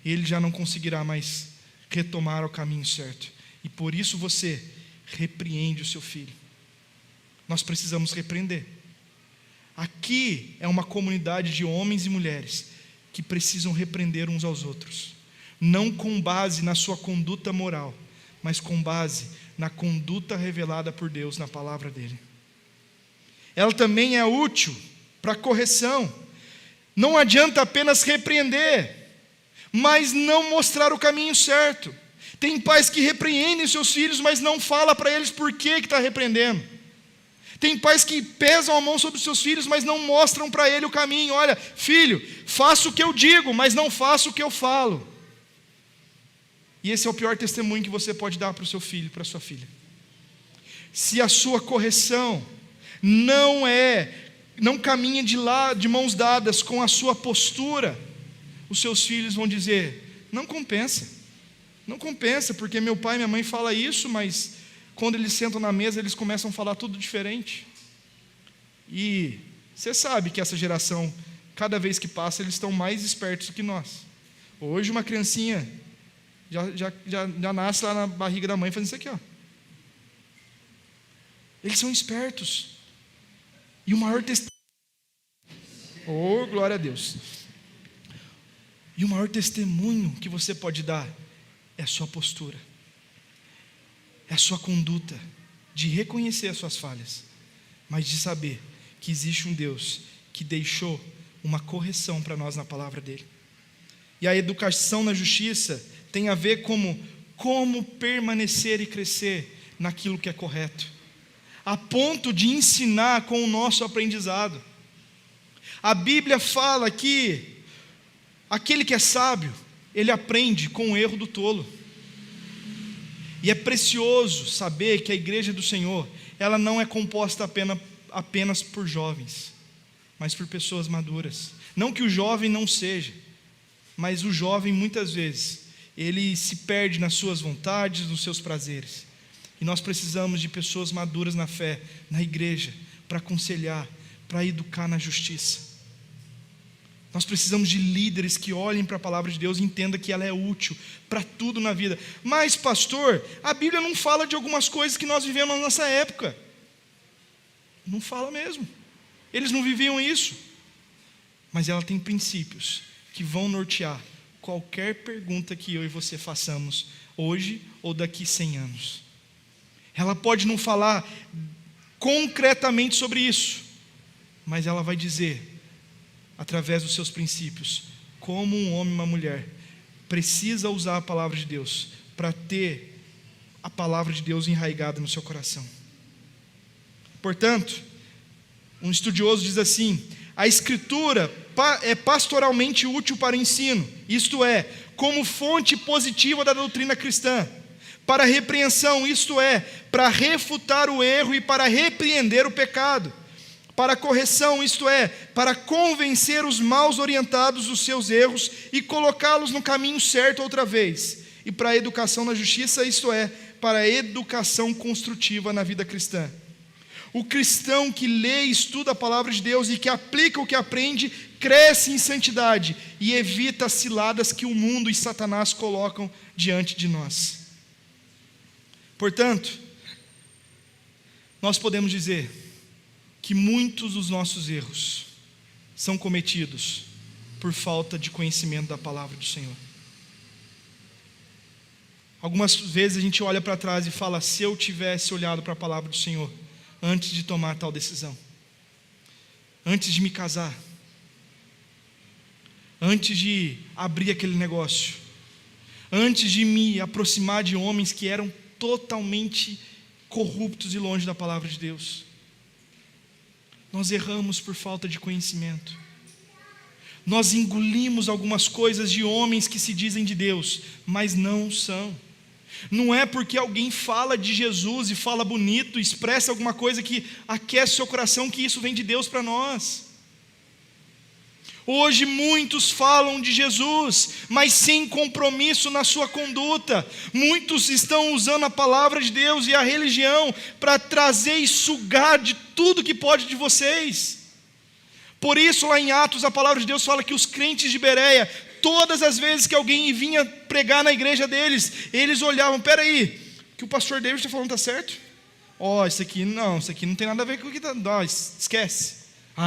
ele já não conseguirá mais retomar o caminho certo. E por isso você repreende o seu filho. Nós precisamos repreender. Aqui é uma comunidade de homens e mulheres que precisam repreender uns aos outros, não com base na sua conduta moral, mas com base na conduta revelada por Deus na palavra dele. Ela também é útil para correção. Não adianta apenas repreender, mas não mostrar o caminho certo. Tem pais que repreendem seus filhos, mas não fala para eles por que está repreendendo. Tem pais que pesam a mão sobre os seus filhos, mas não mostram para ele o caminho. Olha, filho, faça o que eu digo, mas não faça o que eu falo. E esse é o pior testemunho que você pode dar para o seu filho, para a sua filha. Se a sua correção não caminha de mãos dadas com a sua postura, os seus filhos vão dizer: não compensa, porque meu pai e minha mãe falam isso, mas quando eles sentam na mesa, eles começam a falar tudo diferente. E você sabe que essa geração, cada vez que passa, eles estão mais espertos do que nós. Hoje uma criancinha já nasce lá na barriga da mãe fazendo isso aqui, ó. Eles são espertos. E o maior testemunho, oh, glória a Deus. E o maior testemunho que você pode dar é a sua postura, é a sua conduta, de reconhecer as suas falhas, mas de saber que existe um Deus que deixou uma correção para nós na palavra dele. E a educação na justiça tem a ver como permanecer e crescer naquilo que é correto, a ponto de ensinar com o nosso aprendizado. A Bíblia fala que aquele que é sábio, ele aprende com o erro do tolo. E é precioso saber que a igreja do Senhor, ela não é composta apenas por jovens, mas por pessoas maduras. Não que o jovem não seja, mas o jovem muitas vezes ele se perde nas suas vontades, nos seus prazeres. E nós precisamos de pessoas maduras na fé, na igreja, para aconselhar, para educar na justiça. Nós precisamos de líderes que olhem para a palavra de Deus e entendam que ela é útil para tudo na vida. Mas, pastor, a Bíblia não fala de algumas coisas que nós vivemos na nossa época. Não fala mesmo. Eles não viviam isso. Mas ela tem princípios que vão nortear qualquer pergunta que eu e você façamos hoje ou daqui 100 anos. Ela pode não falar concretamente sobre isso, mas ela vai dizer, através dos seus princípios, como um homem e uma mulher precisa usar a palavra de Deus para ter a palavra de Deus enraizada no seu coração. Portanto, um estudioso diz assim: a Escritura é pastoralmente útil para o ensino, isto é, como fonte positiva da doutrina cristã, para a repreensão, isto é, para refutar o erro e para repreender o pecado, para a correção, isto é, para convencer os mal orientados dos seus erros e colocá-los no caminho certo outra vez, e para a educação na justiça, isto é, para a educação construtiva na vida cristã. O cristão que lê e estuda a palavra de Deus e que aplica o que aprende, cresce em santidade e evita as ciladas que o mundo e Satanás colocam diante de nós. Portanto, nós podemos dizer que muitos dos nossos erros são cometidos por falta de conhecimento da palavra do Senhor. Algumas vezes a gente olha para trás e fala: se eu tivesse olhado para a palavra do Senhor antes de tomar tal decisão, antes de me casar, antes de abrir aquele negócio, antes de me aproximar de homens que eram totalmente corruptos e longe da palavra de Deus. Nós erramos por falta de conhecimento. Nós engolimos algumas coisas de homens que se dizem de Deus, mas não são. Não é porque alguém fala de Jesus e fala bonito, expressa alguma coisa que aquece o seu coração, que isso vem de Deus para nós. Hoje muitos falam de Jesus, mas sem compromisso na sua conduta. Muitos estão usando a palavra de Deus e a religião para trazer e sugar de tudo que pode de vocês. Por isso lá em Atos a palavra de Deus fala que os crentes de Bereia, todas as vezes que alguém vinha pregar na igreja deles, eles olhavam: peraí, o que o pastor David está falando está certo? Isso aqui não tem nada a ver com o que está, esquece.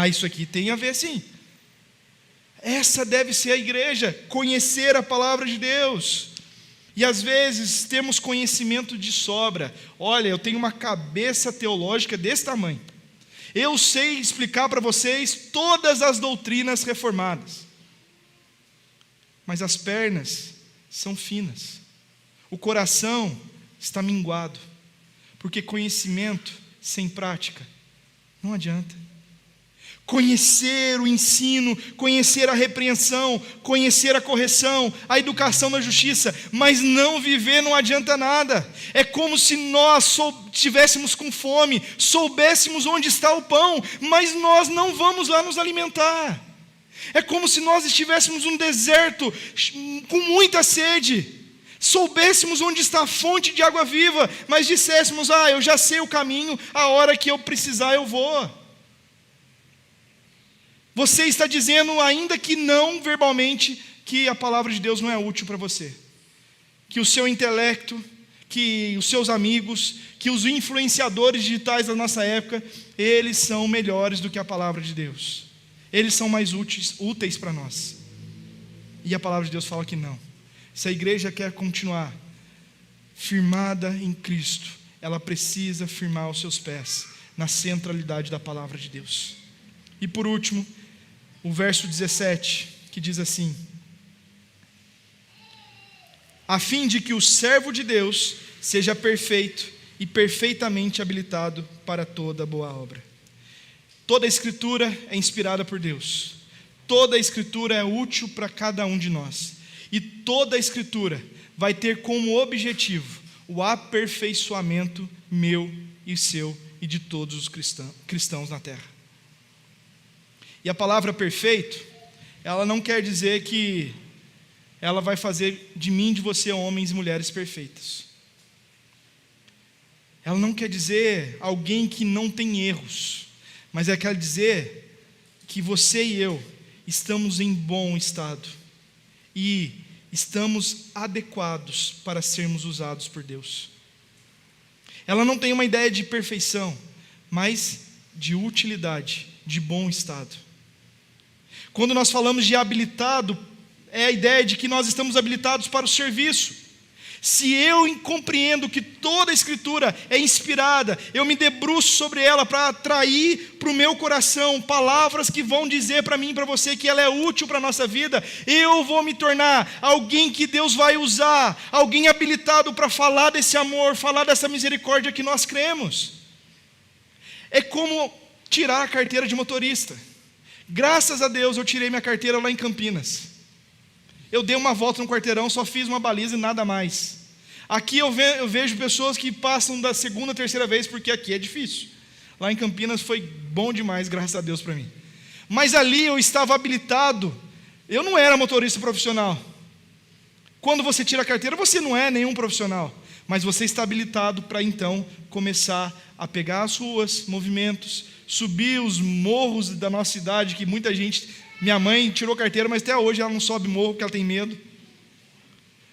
Isso aqui tem a ver sim. Essa deve ser a igreja, conhecer a palavra de Deus. E às vezes temos conhecimento de sobra. Olha, eu tenho uma cabeça teológica desse tamanho. Eu sei explicar para vocês todas as doutrinas reformadas. Mas as pernas são finas. O coração está minguado. Porque conhecimento sem prática não adianta. Conhecer o ensino, conhecer a repreensão, conhecer a correção, a educação na justiça, mas não viver não adianta nada. É como se nós estivéssemos com fome, soubéssemos onde está o pão, mas nós não vamos lá nos alimentar. É como se nós estivéssemos num deserto com muita sede, soubéssemos onde está a fonte de água viva, mas disséssemos: eu já sei o caminho, a hora que eu precisar eu vou. Você está dizendo, ainda que não verbalmente, que a palavra de Deus não é útil para você. Que o seu intelecto, que os seus amigos, que os influenciadores digitais da nossa época, eles são melhores do que a palavra de Deus. Eles são mais úteis para nós. E a palavra de Deus fala que não. Se a igreja quer continuar firmada em Cristo, ela precisa firmar os seus pés na centralidade da palavra de Deus. E por último, o verso 17, que diz assim: a fim de que o servo de Deus seja perfeito e perfeitamente habilitado para toda boa obra. Toda a Escritura é inspirada por Deus. Toda a Escritura é útil para cada um de nós. E toda a Escritura vai ter como objetivo o aperfeiçoamento meu e seu e de todos os cristãos na terra. E a palavra perfeito, ela não quer dizer que ela vai fazer de mim e de você homens e mulheres perfeitos. Ela não quer dizer alguém que não tem erros, mas ela quer dizer que você e eu estamos em bom estado e estamos adequados para sermos usados por Deus. Ela não tem uma ideia de perfeição, mas de utilidade, de bom estado. Quando nós falamos de habilitado, é a ideia de que nós estamos habilitados para o serviço. Se eu compreendo que toda a Escritura é inspirada, eu me debruço sobre ela para atrair para o meu coração palavras que vão dizer para mim e para você que ela é útil para a nossa vida, eu vou me tornar alguém que Deus vai usar, alguém habilitado para falar desse amor, falar dessa misericórdia que nós cremos. É como tirar a carteira de motorista. Graças a Deus eu tirei minha carteira lá em Campinas. Eu dei uma volta no quarteirão, só fiz uma baliza e nada mais. Aqui eu vejo pessoas que passam da segunda, terceira vez, porque aqui é difícil. Lá em Campinas foi bom demais, graças a Deus para mim. Mas ali eu estava habilitado, eu não era motorista profissional. Quando você tira a carteira, você não é nenhum profissional. Mas você está habilitado para então começar a pegar as ruas, movimentos, subir os morros da nossa cidade, que muita gente... Minha mãe tirou carteira, mas até hoje ela não sobe morro porque ela tem medo.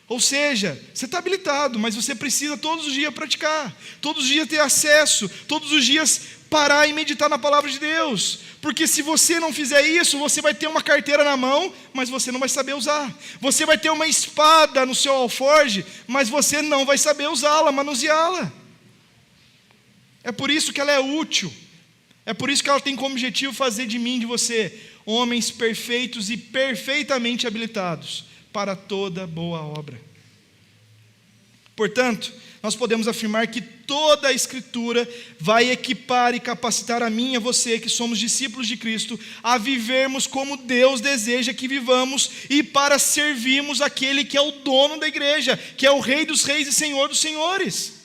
Ou seja, você está habilitado, mas você precisa todos os dias praticar, todos os dias ter acesso, todos os dias parar e meditar na palavra de Deus. Porque se você não fizer isso, você vai ter uma carteira na mão, mas você não vai saber usar. Você vai ter uma espada no seu alforje, mas você não vai saber usá-la, manuseá-la. É por isso que ela é útil. É por isso que ela tem como objetivo fazer de mim e de você homens perfeitos e perfeitamente habilitados para toda boa obra. Portanto, nós podemos afirmar que toda a Escritura vai equipar e capacitar a mim e a você, que somos discípulos de Cristo, a vivermos como Deus deseja que vivamos e para servirmos aquele que é o dono da igreja, que é o Rei dos reis e Senhor dos senhores.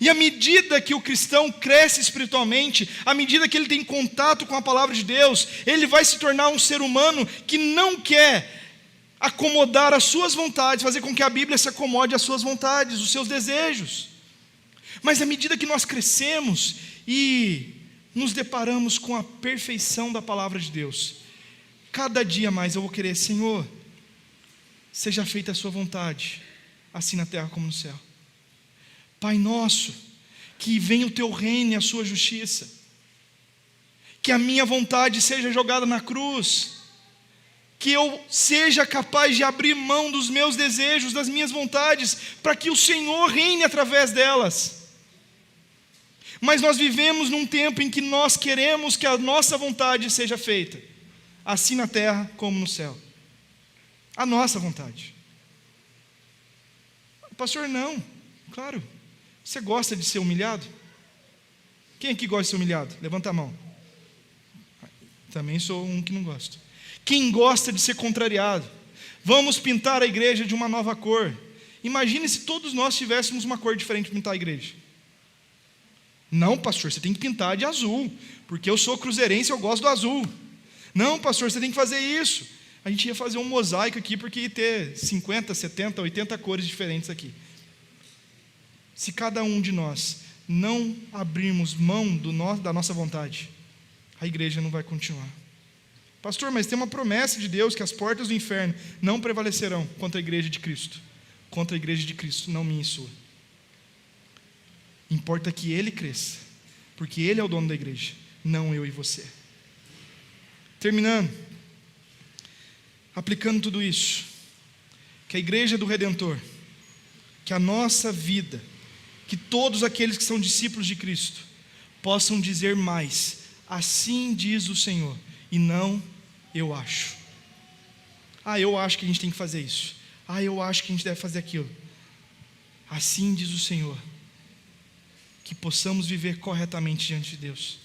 E à medida que o cristão cresce espiritualmente, à medida que ele tem contato com a palavra de Deus, ele vai se tornar um ser humano que não quer acomodar as suas vontades, fazer com que a Bíblia se acomode às suas vontades, os seus desejos. Mas à medida que nós crescemos e nos deparamos com a perfeição da palavra de Deus, cada dia mais eu vou querer: Senhor, seja feita a sua vontade, assim na terra como no céu. Pai nosso, que venha o teu reino e a sua justiça, que a minha vontade seja jogada na cruz, que eu seja capaz de abrir mão dos meus desejos, das minhas vontades, para que o Senhor reine através delas. Mas nós vivemos num tempo em que nós queremos que a nossa vontade seja feita, assim na terra como no céu. A nossa vontade. Pastor, não. Claro. Você gosta de ser humilhado? Quem aqui gosta de ser humilhado? Levanta a mão. Também sou um que não gosta. Quem gosta de ser contrariado? Vamos pintar a igreja de uma nova cor. Imagine se todos nós tivéssemos uma cor diferente para pintar a igreja. Não, pastor, você tem que pintar de azul, porque eu sou cruzeirense e eu gosto do azul. Não, pastor, você tem que fazer isso. A gente ia fazer um mosaico aqui, porque ia ter 50, 70, 80 cores diferentes aqui. Se cada um de nós não abrirmos mão da nossa vontade, a igreja não vai continuar. Pastor, mas tem uma promessa de Deus que as portas do inferno não prevalecerão contra a igreja de Cristo. Contra a igreja de Cristo, não minha e sua. Importa que Ele cresça, porque Ele é o dono da igreja, não eu e você. Terminando, aplicando tudo isso, que a igreja do Redentor, que a nossa vida, que todos aqueles que são discípulos de Cristo possam dizer mais: assim diz o Senhor, e não eu acho. Eu acho que a gente tem que fazer isso. Eu acho que a gente deve fazer aquilo. Assim diz o Senhor. Que possamos viver corretamente diante de Deus,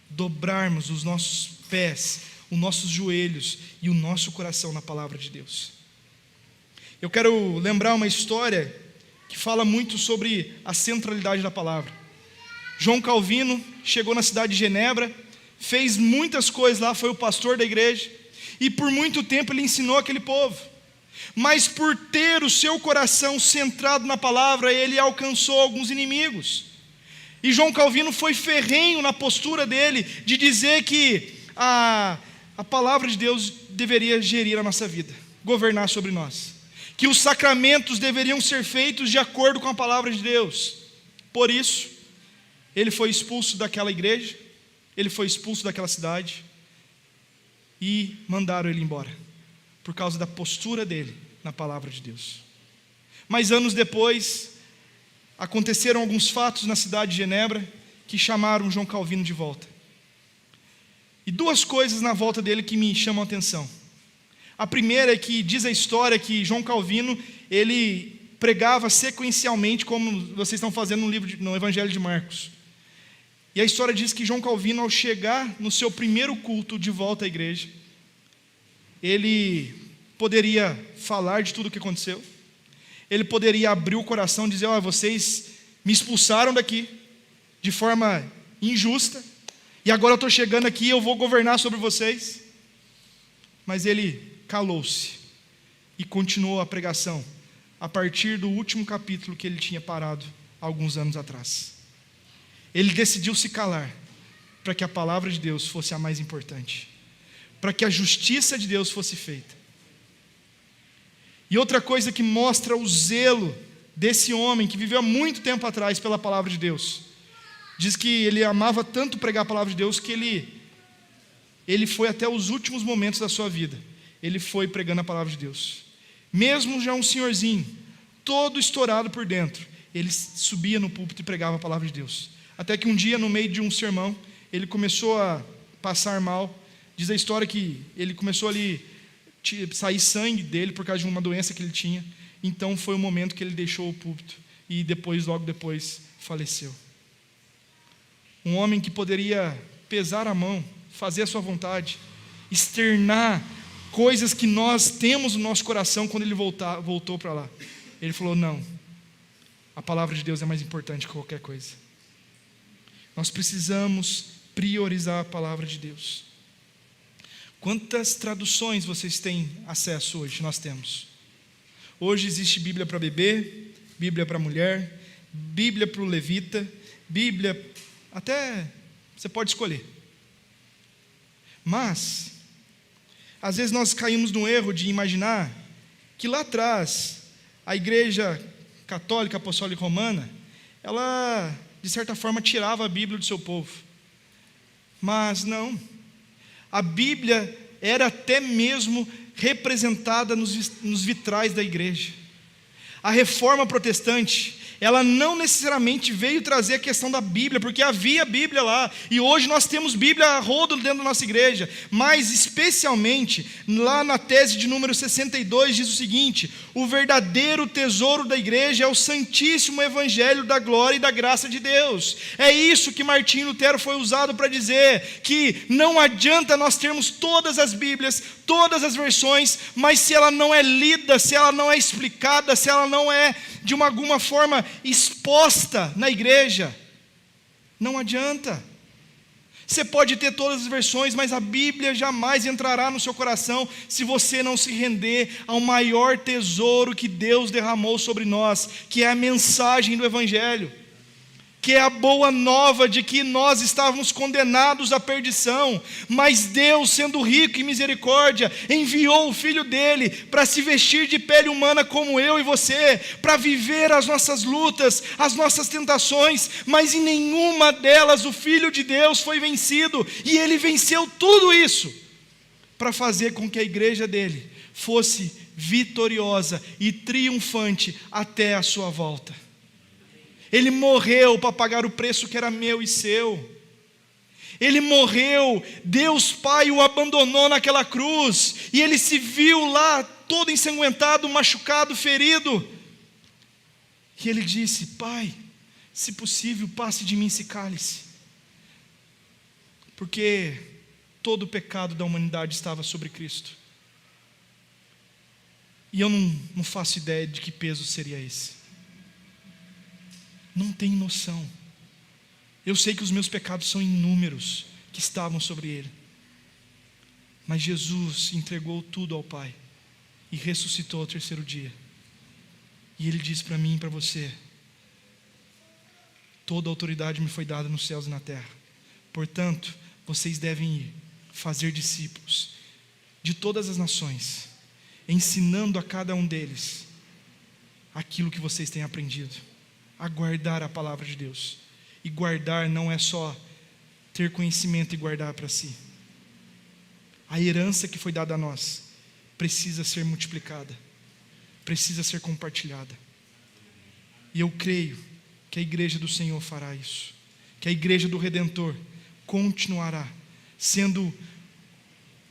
dobrarmos os nossos pés, os nossos joelhos e o nosso coração na palavra de Deus. Eu quero lembrar uma história que fala muito sobre a centralidade da palavra. João Calvino chegou na cidade de Genebra, fez muitas coisas lá, foi o pastor da igreja, e por muito tempo ele ensinou aquele povo. Mas por ter o seu coração centrado na palavra, ele alcançou alguns inimigos. E João Calvino foi ferrenho na postura dele, de dizer que a palavra de Deus deveria gerir a nossa vida, governar sobre nós, que os sacramentos deveriam ser feitos de acordo com a palavra de Deus. Por isso, ele foi expulso daquela igreja, ele foi expulso daquela cidade, e mandaram ele embora, por causa da postura dele na palavra de Deus. Mas anos depois, aconteceram alguns fatos na cidade de Genebra, que chamaram João Calvino de volta. E duas coisas na volta dele que me chamam a atenção. A primeira é que diz a história que João Calvino, ele pregava sequencialmente, como vocês estão fazendo no Evangelho de Marcos. E a história diz que João Calvino, ao chegar no seu primeiro culto de volta à igreja, ele poderia falar de tudo o que aconteceu, ele poderia abrir o coração e dizer: vocês me expulsaram daqui de forma injusta, e agora eu estou chegando aqui e eu vou governar sobre vocês. Mas ele calou-se e continuou a pregação a partir do último capítulo que ele tinha parado há alguns anos atrás. Ele decidiu se calar para que a palavra de Deus fosse a mais importante, para que a justiça de Deus fosse feita. E outra coisa que mostra o zelo desse homem que viveu há muito tempo atrás pela palavra de Deus, diz que ele amava tanto pregar a palavra de Deus que ele foi até os últimos momentos da sua vida, ele foi pregando a palavra de Deus. Mesmo já um senhorzinho, todo estourado por dentro, ele subia no púlpito e pregava a palavra de Deus. Até que um dia, no meio de um sermão, ele começou a passar mal. Diz a história que ele começou ali a sair sangue dele por causa de uma doença que ele tinha. Então foi o momento que ele deixou o púlpito e logo depois, faleceu. Um homem que poderia pesar a mão, fazer a sua vontade, externar coisas que nós temos no nosso coração. Quando ele voltou para lá, ele falou: não, a palavra de Deus é mais importante que qualquer coisa. Nós precisamos priorizar a palavra de Deus. Quantas traduções vocês têm acesso hoje? Nós temos. Hoje existe Bíblia para bebê, Bíblia para mulher, Bíblia para o levita, Bíblia, até você pode escolher. Mas às vezes nós caímos no erro de imaginar que lá atrás a Igreja Católica Apostólica Romana, ela de certa forma tirava a Bíblia do seu povo. Mas não. A Bíblia era até mesmo representada nos vitrais da igreja. A reforma protestante, ela não necessariamente veio trazer a questão da Bíblia, porque havia Bíblia lá, e hoje nós temos Bíblia a rodo dentro da nossa igreja, mas especialmente, lá na tese de número 62, diz o seguinte: o verdadeiro tesouro da igreja é o santíssimo evangelho da glória e da graça de Deus. É isso que Martinho Lutero foi usado para dizer, que não adianta nós termos todas as Bíblias, todas as versões, mas se ela não é lida, se ela não é explicada, se ela não é de alguma forma exposta na igreja, não adianta. Você pode ter todas as versões, mas a Bíblia jamais entrará no seu coração se você não se render ao maior tesouro que Deus derramou sobre nós, que é a mensagem do Evangelho, que é a boa nova de que nós estávamos condenados à perdição, mas Deus, sendo rico em misericórdia, enviou o Filho dele para se vestir de pele humana como eu e você, para viver as nossas lutas, as nossas tentações, mas em nenhuma delas o Filho de Deus foi vencido, e ele venceu tudo isso para fazer com que a igreja dele fosse vitoriosa e triunfante até a sua volta. Ele morreu para pagar o preço que era meu e seu. Ele morreu, Deus Pai o abandonou naquela cruz, e ele se viu lá todo ensanguentado, machucado, ferido. E ele disse: Pai, se possível, passe de mim esse cálice, porque todo o pecado da humanidade estava sobre Cristo. E eu não faço ideia de que peso seria esse. Não tem noção. Eu sei que os meus pecados são inúmeros que estavam sobre ele, mas Jesus entregou tudo ao Pai e ressuscitou ao terceiro dia. E ele diz para mim e para você: toda a autoridade me foi dada nos céus e na terra, portanto vocês devem ir fazer discípulos de todas as nações, ensinando a cada um deles aquilo que vocês têm aprendido, a guardar a palavra de Deus. E guardar não é só ter conhecimento e guardar para si. A herança que foi dada a nós precisa ser multiplicada, precisa ser compartilhada. E eu creio que a igreja do Senhor fará isso, que a igreja do Redentor continuará sendo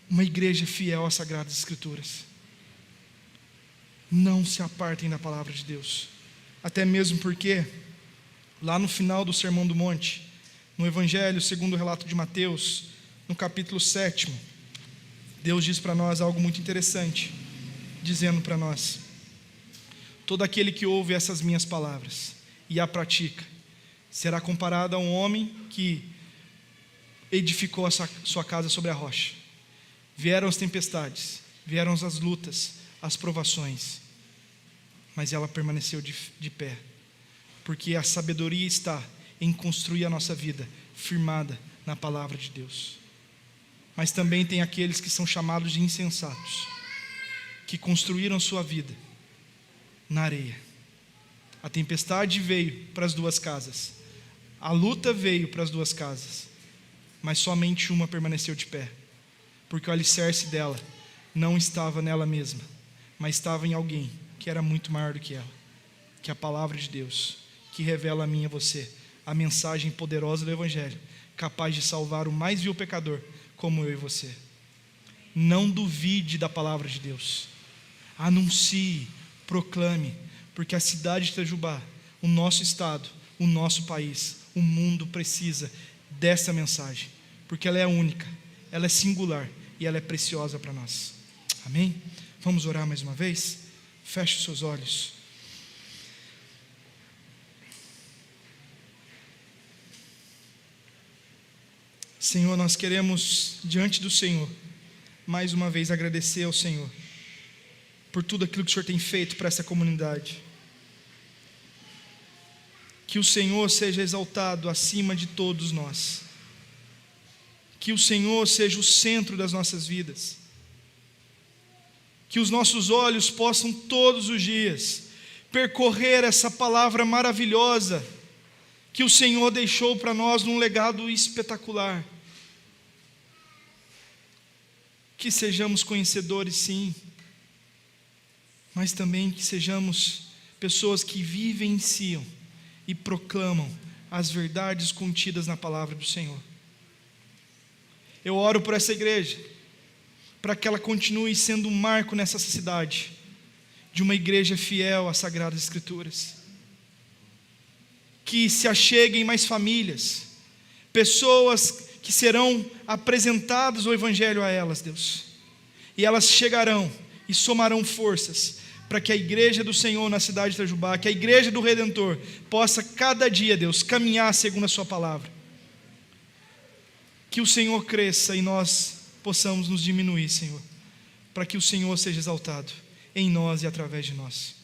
uma igreja fiel às Sagradas Escrituras. Não se apartem da palavra de Deus, até mesmo porque lá no final do Sermão do Monte, no Evangelho segundo o relato de Mateus, no capítulo 7, Deus diz para nós algo muito interessante, dizendo para nós: todo aquele que ouve essas minhas palavras e a pratica, será comparado a um homem que edificou a sua casa sobre a rocha. Vieram as tempestades, vieram as lutas, as provações, mas ela permaneceu de pé, porque a sabedoria está em construir a nossa vida firmada na palavra de Deus. Mas também tem aqueles que são chamados de insensatos, que construíram sua vida na areia. A tempestade veio para as duas casas, a luta veio para as duas casas, mas somente uma permaneceu de pé, porque o alicerce dela não estava nela mesma, mas estava em alguém que era muito maior do que ela, que é a palavra de Deus, que revela a mim e a você a mensagem poderosa do Evangelho, capaz de salvar o mais vil pecador, como eu e você. Não duvide da palavra de Deus, anuncie, proclame, porque a cidade de Itajubá, o nosso estado, o nosso país, o mundo precisa dessa mensagem, porque ela é única, ela é singular e ela é preciosa para nós. Amém? Vamos orar mais uma vez? Feche os seus olhos. Senhor, nós queremos, diante do Senhor, mais uma vez agradecer ao Senhor por tudo aquilo que o Senhor tem feito para essa comunidade. Que o Senhor seja exaltado acima de todos nós. Que o Senhor seja o centro das nossas vidas. Que os nossos olhos possam todos os dias percorrer essa palavra maravilhosa que o Senhor deixou para nós num legado espetacular. Que sejamos conhecedores, sim, mas também que sejamos pessoas que vivenciam e proclamam as verdades contidas na palavra do Senhor. Eu oro por essa igreja, para que ela continue sendo um marco nessa cidade, de uma igreja fiel às Sagradas Escrituras. Que se acheguem mais famílias, pessoas que serão apresentadas o Evangelho a elas, Deus, e elas chegarão e somarão forças, para que a igreja do Senhor na cidade de Itajubá, que a igreja do Redentor, possa cada dia, Deus, caminhar segundo a sua palavra. Que o Senhor cresça e nós possamos nos diminuir, Senhor, para que o Senhor seja exaltado em nós e através de nós.